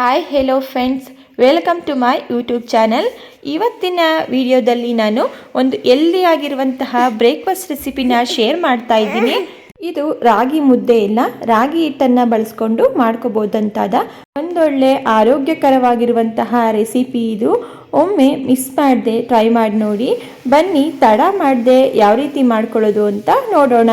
Hi hello friends, welcome to my YouTube channel. ಇವತ್ತಿನ ವಿಡಿಯೋದಲ್ಲಿ ನಾನು ಒಂದು ಹೆಲ್ದಿ ಆಗಿರುವಂತಹ ಬ್ರೇಕ್ಫಾಸ್ಟ್ ರೆಸಿಪಿನ ಶೇರ್ ಮಾಡ್ತಾ ಇದ್ದೀನಿ. ಇದು ರಾಗಿ ಮುದ್ದೆ ಇಲ್ಲ, ರಾಗಿ ಹಿಟ್ಟನ್ನು ಬಳಸ್ಕೊಂಡು ಮಾಡ್ಕೋಬೋದಂತಾದ ಒಂದೊಳ್ಳೆ ಆರೋಗ್ಯಕರವಾಗಿರುವಂತಹ ರೆಸಿಪಿ ಇದು. ಒಮ್ಮೆ ಮಿಸ್ ಮಾಡದೆ ಟ್ರೈ ಮಾಡಿ ನೋಡಿ. ಬನ್ನಿ ತಡ ಮಾಡದೆ ಯಾವ ರೀತಿ ಮಾಡ್ಕೊಳ್ಳೋದು ಅಂತ ನೋಡೋಣ.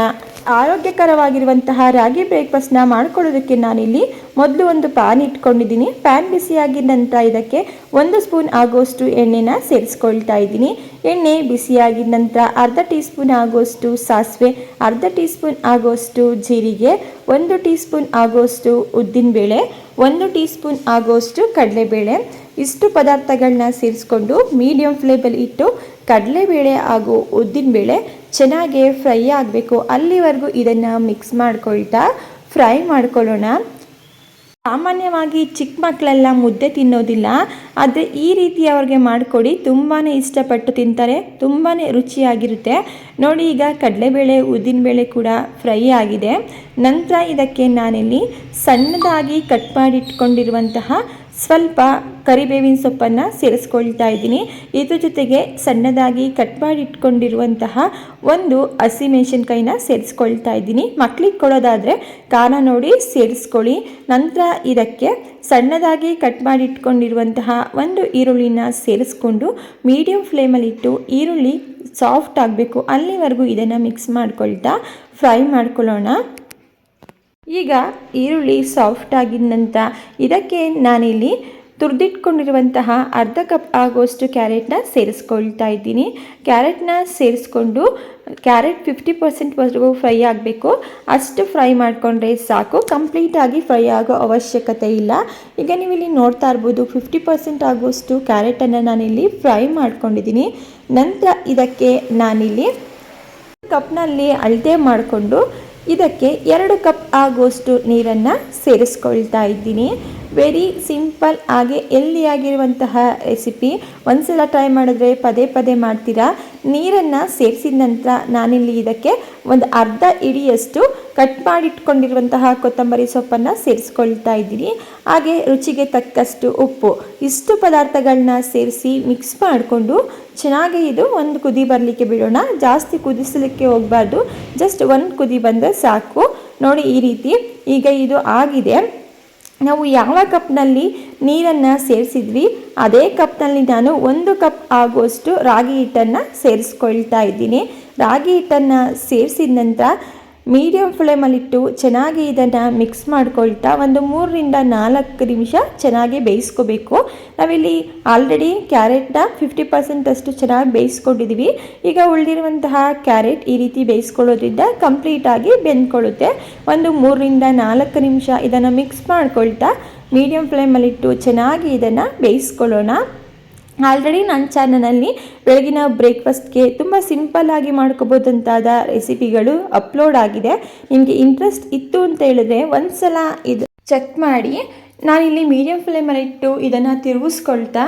ಆರೋಗ್ಯಕರವಾಗಿರುವಂತಹ ರಾಗಿ ಬ್ರೇಕ್ಫಾಸ್ಟ್ನ ಮಾಡ್ಕೊಳ್ಳೋದಕ್ಕೆ ನಾನಿಲ್ಲಿ ಮೊದಲು ಒಂದು ಪ್ಯಾನ್ ಇಟ್ಕೊಂಡಿದ್ದೀನಿ. ಪ್ಯಾನ್ ಬಿಸಿಯಾಗಿದ ನಂತರ ಇದಕ್ಕೆ 1 ಸ್ಪೂನ್ ಆಗೋಷ್ಟು ಎಣ್ಣೆನ ಸೇರಿಸ್ಕೊಳ್ತಾ ಇದ್ದೀನಿ. ಎಣ್ಣೆ ಬಿಸಿಯಾಗಿದ ನಂತರ ಅರ್ಧ ಟೀ ಸ್ಪೂನ್ ಆಗೋಷ್ಟು ಸಾಸಿವೆ, ಅರ್ಧ ಟೀ ಸ್ಪೂನ್ ಆಗೋಷ್ಟು ಜೀರಿಗೆ, 1 ಟೀ ಸ್ಪೂನ್ ಆಗೋಷ್ಟು ಉದ್ದಿನಬೇಳೆ, 1 ಟೀ ಸ್ಪೂನ್ ಆಗೋಷ್ಟು ಕಡಲೆಬೇಳೆ, ಇಷ್ಟು ಪದಾರ್ಥಗಳನ್ನ ಸೇರಿಸ್ಕೊಂಡು ಮೀಡಿಯಂ ಫ್ಲೇಮಲ್ಲಿ ಇಟ್ಟು ಕಡಲೆಬೇಳೆ ಹಾಗೂ ಉದ್ದಿನಬೇಳೆ ಚೆನ್ನಾಗಿ ಫ್ರೈ ಆಗಬೇಕು. ಅಲ್ಲಿವರೆಗೂ ಇದನ್ನು ಮಿಕ್ಸ್ ಮಾಡ್ಕೊಳ್ತಾ ಫ್ರೈ ಮಾಡ್ಕೊಳ್ಳೋಣ. ಸಾಮಾನ್ಯವಾಗಿ ಚಿಕ್ಕ ಮಕ್ಕಳೆಲ್ಲ ಮುದ್ದೆ ತಿನ್ನೋದಿಲ್ಲ, ಆದರೆ ಈ ರೀತಿ ಅವ್ರಿಗೆ ಮಾಡಿಕೊಡಿ, ತುಂಬಾ ಇಷ್ಟಪಟ್ಟು ತಿಂತಾರೆ, ತುಂಬಾ ರುಚಿಯಾಗಿರುತ್ತೆ. ನೋಡಿ, ಈಗ ಕಡಲೆಬೇಳೆ ಉದ್ದಿನಬೇಳೆ ಕೂಡ ಫ್ರೈ ಆಗಿದೆ. ನಂತರ ಇದಕ್ಕೆ ನಾನಿಲ್ಲಿ ಸಣ್ಣದಾಗಿ ಕಟ್ ಮಾಡಿಟ್ಕೊಂಡಿರುವಂತಹ ಸ್ವಲ್ಪ ಕರಿಬೇವಿನ ಸೊಪ್ಪನ್ನು ಸೇರಿಸ್ಕೊಳ್ತಾ ಇದ್ದೀನಿ. ಇದ್ರ ಜೊತೆಗೆ ಸಣ್ಣದಾಗಿ ಕಟ್ ಮಾಡಿ ಇಟ್ಕೊಂಡಿರುವಂತಹ ಒಂದು ಹಸಿಮೆಣಸಿನ್ಕಾಯಿನ ಸೇರಿಸ್ಕೊಳ್ತಾ ಇದ್ದೀನಿ. ಮಕ್ಕಳಿಗೆ ಕೊಡೋದಾದರೆ ಖಾರ ನೋಡಿ ಸೇರಿಸ್ಕೊಳ್ಳಿ. ನಂತರ ಇದಕ್ಕೆ ಸಣ್ಣದಾಗಿ ಕಟ್ ಮಾಡಿ ಇಟ್ಕೊಂಡಿರುವಂತಹ ಒಂದು ಈರುಳ್ಳಿನ ಸೇರಿಸ್ಕೊಂಡು ಮೀಡಿಯಂ ಫ್ಲೇಮಲ್ಲಿಟ್ಟು ಈರುಳ್ಳಿ ಸಾಫ್ಟ್ ಆಗಬೇಕು, ಅಲ್ಲಿವರೆಗೂ ಇದನ್ನು ಮಿಕ್ಸ್ ಮಾಡ್ಕೊಳ್ತಾ ಫ್ರೈ ಮಾಡ್ಕೊಳ್ಳೋಣ. ಈಗ ಈರುಳ್ಳಿ ಸಾಫ್ಟ್ ಆಗಿದ ನಂತರ ಇದಕ್ಕೆ ನಾನಿಲ್ಲಿ ತುರಿದಿಟ್ಕೊಂಡಿರುವಂತಹ ಅರ್ಧ ಕಪ್ ಆಗೋಷ್ಟು ಕ್ಯಾರೆಟ್ನ ಸೇರಿಸ್ಕೊಳ್ತಾ ಇದ್ದೀನಿ. ಕ್ಯಾರೆಟ್ನ ಸೇರಿಸ್ಕೊಂಡು ಕ್ಯಾರೆಟ್ 50% ಫ್ರೈ ಆಗಬೇಕು, ಅಷ್ಟು ಫ್ರೈ ಮಾಡಿಕೊಂಡ್ರೆ ಸಾಕು, ಕಂಪ್ಲೀಟಾಗಿ ಫ್ರೈ ಆಗೋ ಅವಶ್ಯಕತೆ ಇಲ್ಲ. ಈಗ ನೀವು ಇಲ್ಲಿ ನೋಡ್ತಾ ಇರ್ಬೋದು 50% ಆಗೋಷ್ಟು ಕ್ಯಾರೆಟನ್ನು ನಾನಿಲ್ಲಿ ಫ್ರೈ ಮಾಡ್ಕೊಂಡಿದ್ದೀನಿ. ನಂತರ ಇದಕ್ಕೆ ನಾನಿಲ್ಲಿ ಕಪ್ನಲ್ಲಿ ಅಳತೆ ಮಾಡಿಕೊಂಡು ಇದಕ್ಕೆ 2 ಕಪ್ ಆಗುವಷ್ಟು ನೀರನ್ನು ಸೇರಿಸ್ಕೊಳ್ತಾ ಇದ್ದೀನಿ. ವೆರಿ ಸಿಂಪಲ್ ಹಾಗೆ ಹೆಲ್ದಿಯಾಗಿರುವಂತಹ ರೆಸಿಪಿ. ಒಂದ್ಸಲ ಟ್ರೈ ಮಾಡಿದ್ರೆ ಪದೇ ಪದೇ ಮಾಡ್ತೀರಾ. ನೀರನ್ನು ಸೇರಿಸಿದ ನಂತರ ನಾನಿಲ್ಲಿ ಇದಕ್ಕೆ ಒಂದು ಅರ್ಧ ಹಿಡಿಯಷ್ಟು ಕಟ್ ಮಾಡಿಟ್ಕೊಂಡಿರುವಂತಹ ಕೊತ್ತಂಬರಿ ಸೊಪ್ಪನ್ನು ಸೇರಿಸ್ಕೊಳ್ತಾ ಇದ್ದೀನಿ. ಹಾಗೆ ರುಚಿಗೆ ತಕ್ಕಷ್ಟು ಉಪ್ಪು, ಇಷ್ಟು ಪದಾರ್ಥಗಳನ್ನ ಸೇರಿಸಿ ಮಿಕ್ಸ್ ಮಾಡಿಕೊಂಡು ಚೆನ್ನಾಗಿ ಇದು ಒಂದು ಕುದಿ ಬರಲಿಕ್ಕೆ ಬಿಡೋಣ. ಜಾಸ್ತಿ ಕುದಿಸಲಿಕ್ಕೆ ಹೋಗಬಾರ್ದು, ಜಸ್ಟ್ ಒಂದು ಕುದಿ ಬಂದರೆ ಸಾಕು. ನೋಡಿ, ಈ ರೀತಿ ಈಗ ಇದು ಆಗಿದೆ. ನಾವು ಯಾವ ಕಪ್ನಲ್ಲಿ ನೀರನ್ನು ಸೇರಿಸಿದ್ವಿ ಅದೇ ಕಪ್ನಲ್ಲಿ ನಾನು 1 ಕಪ್ ಆಗುವಷ್ಟು ರಾಗಿ ಹಿಟ್ಟನ್ನು ಸೇರಿಸ್ಕೊಳ್ತಾ ಇದ್ದೀನಿ. ರಾಗಿ ಹಿಟ್ಟನ್ನು ಸೇರಿಸಿದ ನಂತರ ಮೀಡಿಯಂ ಫ್ಲೇಮಲ್ಲಿಟ್ಟು ಚೆನ್ನಾಗಿ ಇದನ್ನು ಮಿಕ್ಸ್ ಮಾಡ್ಕೊಳ್ತಾ ಒಂದು 3 ರಿಂದ 4 ನಿಮಿಷ ಚೆನ್ನಾಗಿ ಬೇಯಿಸ್ಕೋಬೇಕು. ನಾವಿಲ್ಲಿ ಆಲ್ರೆಡಿ ಕ್ಯಾರೆಟ್ನ 50% ಅಷ್ಟು ಚೆನ್ನಾಗಿ ಬೇಯಿಸ್ಕೊಂಡಿದ್ದೀವಿ. ಈಗ ಉಳಿದಿರುವಂತಹ ಕ್ಯಾರೆಟ್ ಈ ರೀತಿ ಬೇಯಿಸ್ಕೊಳ್ಳೋದ್ರಿಂದ ಕಂಪ್ಲೀಟಾಗಿ ಬೆಂದ್ಕೊಳ್ಳುತ್ತೆ. ಒಂದು 3 ರಿಂದ 4 ನಿಮಿಷ ಇದನ್ನು ಮಿಕ್ಸ್ ಮಾಡ್ಕೊಳ್ತಾ ಮೀಡಿಯಂ ಫ್ಲೇಮಲ್ಲಿಟ್ಟು ಚೆನ್ನಾಗಿ ಇದನ್ನು ಬೇಯಿಸ್ಕೊಳ್ಳೋಣ. ಆಲ್ರೆಡಿ ನನ್ನ ಚಾನಲಲ್ಲಿ ಬೆಳಗಿನ ಬ್ರೇಕ್ಫಾಸ್ಟ್ಗೆ ತುಂಬ ಸಿಂಪಲ್ಲಾಗಿ ಮಾಡ್ಕೋಬೋದಂತಾದ ರೆಸಿಪಿಗಳು ಅಪ್ಲೋಡ್ ಆಗಿದೆ. ನಿಮಗೆ ಇಂಟ್ರೆಸ್ಟ್ ಇತ್ತು ಅಂತ ಹೇಳಿದ್ರೆ ಒಂದು ಸಲ ಇದು ಚೆಕ್ ಮಾಡಿ. ನಾನಿಲ್ಲಿ ಮೀಡಿಯಂ ಫ್ಲೇಮಲ್ಲಿಟ್ಟು ಇದನ್ನು ತಿರುಗಿಸ್ಕೊಳ್ತಾ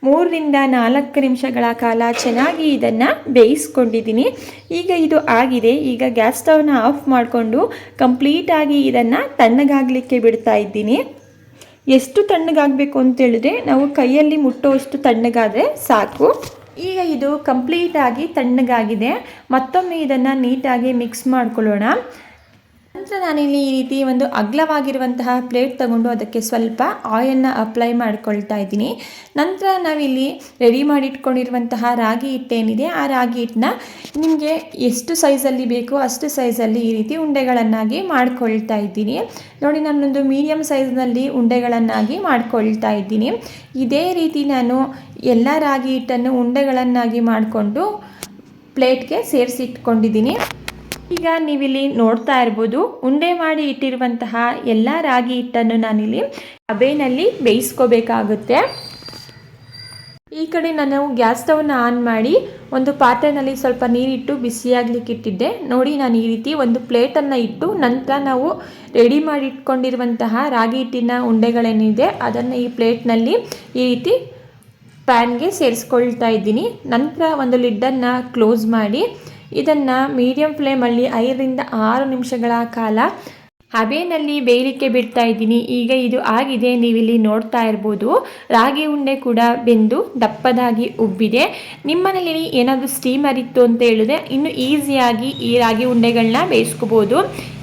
3 ರಿಂದ 4 ನಿಮಿಷಗಳ ಕಾಲ ಚೆನ್ನಾಗಿ ಇದನ್ನು ಬೇಯಿಸ್ಕೊಂಡಿದ್ದೀನಿ. ಈಗ ಇದು ಆಗಿದೆ. ಈಗ ಗ್ಯಾಸ್ ಸ್ಟವ್ನ ಆಫ್ ಮಾಡಿಕೊಂಡು ಕಂಪ್ಲೀಟಾಗಿ ಇದನ್ನು ತಣ್ಣಗಾಗಲಿಕ್ಕೆ ಬಿಡ್ತಾ ಇದ್ದೀನಿ. ಎಷ್ಟು ತಣ್ಣಗಾಗಬೇಕು ಅಂತೇಳಿದ್ರೆ ನಾವು ಕೈಯಲ್ಲಿ ಮುಟ್ಟೋಷ್ಟು ತಣ್ಣಗಾದರೆ ಸಾಕು. ಈಗ ಇದು ಕಂಪ್ಲೀಟಾಗಿ ತಣ್ಣಗಾಗಿದೆ. ಮತ್ತೊಮ್ಮೆ ಇದನ್ನು ನೀಟಾಗಿ ಮಿಕ್ಸ್ ಮಾಡ್ಕೊಳ್ಳೋಣ. ನಂತರ ನಾನಿಲ್ಲಿ ಈ ರೀತಿ ಒಂದು ಅಗಲವಾಗಿರುವಂತಹ ಪ್ಲೇಟ್ ತಗೊಂಡು ಅದಕ್ಕೆ ಸ್ವಲ್ಪ ಆಯಿಲನ್ನು ಅಪ್ಲೈ ಮಾಡ್ಕೊಳ್ತಾ ಇದ್ದೀನಿ. ನಂತರ ನಾವಿಲ್ಲಿ ರೆಡಿ ಮಾಡಿಟ್ಕೊಂಡಿರುವಂತಹ ರಾಗಿ ಹಿಟ್ಟೇನಿದೆ ಆ ರಾಗಿ ಹಿಟ್ಟನ್ನ ನಿಮಗೆ ಎಷ್ಟು ಸೈಜಲ್ಲಿ ಬೇಕೋ ಅಷ್ಟು ಸೈಜಲ್ಲಿ ಈ ರೀತಿ ಉಂಡೆಗಳನ್ನಾಗಿ ಮಾಡ್ಕೊಳ್ತಾ ಇದ್ದೀನಿ. ನೋಡಿ, ನಾನೊಂದು ಮೀಡಿಯಮ್ ಸೈಜ್ನಲ್ಲಿ ಉಂಡೆಗಳನ್ನಾಗಿ ಮಾಡ್ಕೊಳ್ತಾ ಇದ್ದೀನಿ. ಇದೇ ರೀತಿ ನಾನು ಎಲ್ಲ ರಾಗಿ ಹಿಟ್ಟನ್ನು ಉಂಡೆಗಳನ್ನಾಗಿ ಮಾಡಿಕೊಂಡು ಪ್ಲೇಟ್ಗೆ ಸೇರಿಸಿಟ್ಕೊಂಡಿದ್ದೀನಿ. ಈಗ ನೀವಿಲ್ಲಿ ನೋಡ್ತಾ ಇರ್ಬೋದು, ಉಂಡೆ ಮಾಡಿ ಇಟ್ಟಿರುವಂತಹ ಎಲ್ಲ ರಾಗಿ ಹಿಟ್ಟನ್ನು ನಾನಿಲ್ಲಿ ಹಬೆನಲ್ಲಿ ಬೇಯಿಸ್ಕೋಬೇಕಾಗುತ್ತೆ. ಈ ಕಡೆ ನಾನು ಗ್ಯಾಸ್ ಸ್ಟವ್ನ ಆನ್ ಮಾಡಿ ಒಂದು ಪಾತ್ರೆಯಲ್ಲಿ ಸ್ವಲ್ಪ ನೀರಿಟ್ಟು ಬಿಸಿಯಾಗಲಿಕ್ಕೆ ಇಟ್ಟಿದ್ದೆ. ನೋಡಿ, ನಾನು ಈ ರೀತಿ ಒಂದು ಪ್ಲೇಟನ್ನು ಇಟ್ಟು ನಂತರ ನಾವು ರೆಡಿ ಮಾಡಿ ಇಟ್ಕೊಂಡಿರುವಂತಹ ರಾಗಿ ಹಿಟ್ಟಿನ ಉಂಡೆಗಳೇನಿದೆ ಅದನ್ನು ಈ ಪ್ಲೇಟ್ನಲ್ಲಿ ಈ ರೀತಿ ಪ್ಯಾನ್ಗೆ ಸೇರಿಸ್ಕೊಳ್ತಾ ಇದ್ದೀನಿ. ನಂತರ ಒಂದು ಲಿಡ್ಡನ್ನು ಕ್ಲೋಸ್ ಮಾಡಿ ಇದನ್ನು ಮೀಡಿಯಂ ಫ್ಲೇಮಲ್ಲಿ 5 ರಿಂದ 6 ನಿಮಿಷಗಳ ಕಾಲ ಹಬೆಯಲ್ಲಿ ಬೇಯಲಿಕ್ಕೆ ಬಿಡ್ತಾ ಇದ್ದೀನಿ. ಈಗ ಇದು ಆಗಿದೆ, ನೀವಿಲ್ಲಿ ನೋಡ್ತಾ ಇರ್ಬೋದು. ರಾಗಿ ಉಂಡೆ ಕೂಡ ಬೆಂದು ದಪ್ಪದಾಗಿ ಉಬ್ಬಿದೆ. ನಿಮ್ಮನೇಲಿ ಏನಾದರೂ ಸ್ಟೀಮರ್ ಇತ್ತು ಅಂತ ಹೇಳಿದ್ರೆ ಇನ್ನು ಈಸಿಯಾಗಿ ಈ ರಾಗಿ ಉಂಡೆಗಳನ್ನ ಬೇಯಿಸ್ಕೋಬೋದು.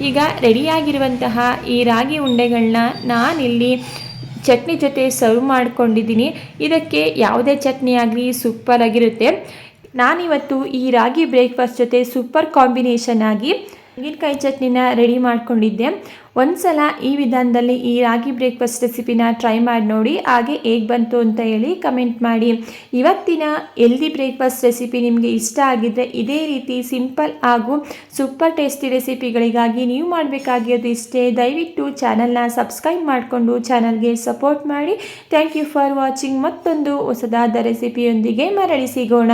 ಈಗ ರೆಡಿಯಾಗಿರುವಂತಹ ಈ ರಾಗಿ ಉಂಡೆಗಳನ್ನ ನಾನಿಲ್ಲಿ ಚಟ್ನಿ ಜೊತೆ ಸರ್ವ್ ಮಾಡ್ಕೊಂಡಿದ್ದೀನಿ. ಇದಕ್ಕೆ ಯಾವುದೇ ಚಟ್ನಿ ಆಗಲಿ ಸೂಪರ್ ಆಗಿರುತ್ತೆ. ನಾನಿವತ್ತು ಈ ರಾಗಿ ಬ್ರೇಕ್ಫಾಸ್ಟ್ ಜೊತೆ ಸೂಪರ್ ಕಾಂಬಿನೇಷನ್ ಆಗಿ ತೆಂಗಿನಕಾಯಿ ಚಟ್ನಿನ ರೆಡಿ ಮಾಡ್ಕೊಂಡಿದ್ದೆ. ಒಂದ್ಸಲ ಈ ವಿಧಾನದಲ್ಲಿ ಈ ರಾಗಿ ಬ್ರೇಕ್ಫಾಸ್ಟ್ ರೆಸಿಪಿನ ಟ್ರೈ ಮಾಡಿ ನೋಡಿ, ಹಾಗೆ ಹೇಗೆ ಬಂತು ಅಂತ ಹೇಳಿ ಕಮೆಂಟ್ ಮಾಡಿ. ಇವತ್ತಿನ ಹೆಲ್ದಿ ಬ್ರೇಕ್ಫಾಸ್ಟ್ ರೆಸಿಪಿ ನಿಮಗೆ ಇಷ್ಟ ಆಗಿದ್ದರೆ ಇದೇ ರೀತಿ ಸಿಂಪಲ್ ಹಾಗೂ ಸೂಪರ್ ಟೇಸ್ಟಿ ರೆಸಿಪಿಗಳಿಗಾಗಿ ನೀವು ಮಾಡಬೇಕಾಗಿರೋದು ಇಷ್ಟೇ. ದಯವಿಟ್ಟು ಚಾನಲ್ನ ಸಬ್ಸ್ಕ್ರೈಬ್ ಮಾಡಿಕೊಂಡು ಚಾನಲ್ಗೆ ಸಪೋರ್ಟ್ ಮಾಡಿ. Thank you for watching. ಮತ್ತೊಂದು ಹೊಸದಾದ ರೆಸಿಪಿಯೊಂದಿಗೆ ಮರಳಿ ಸಿಗೋಣ.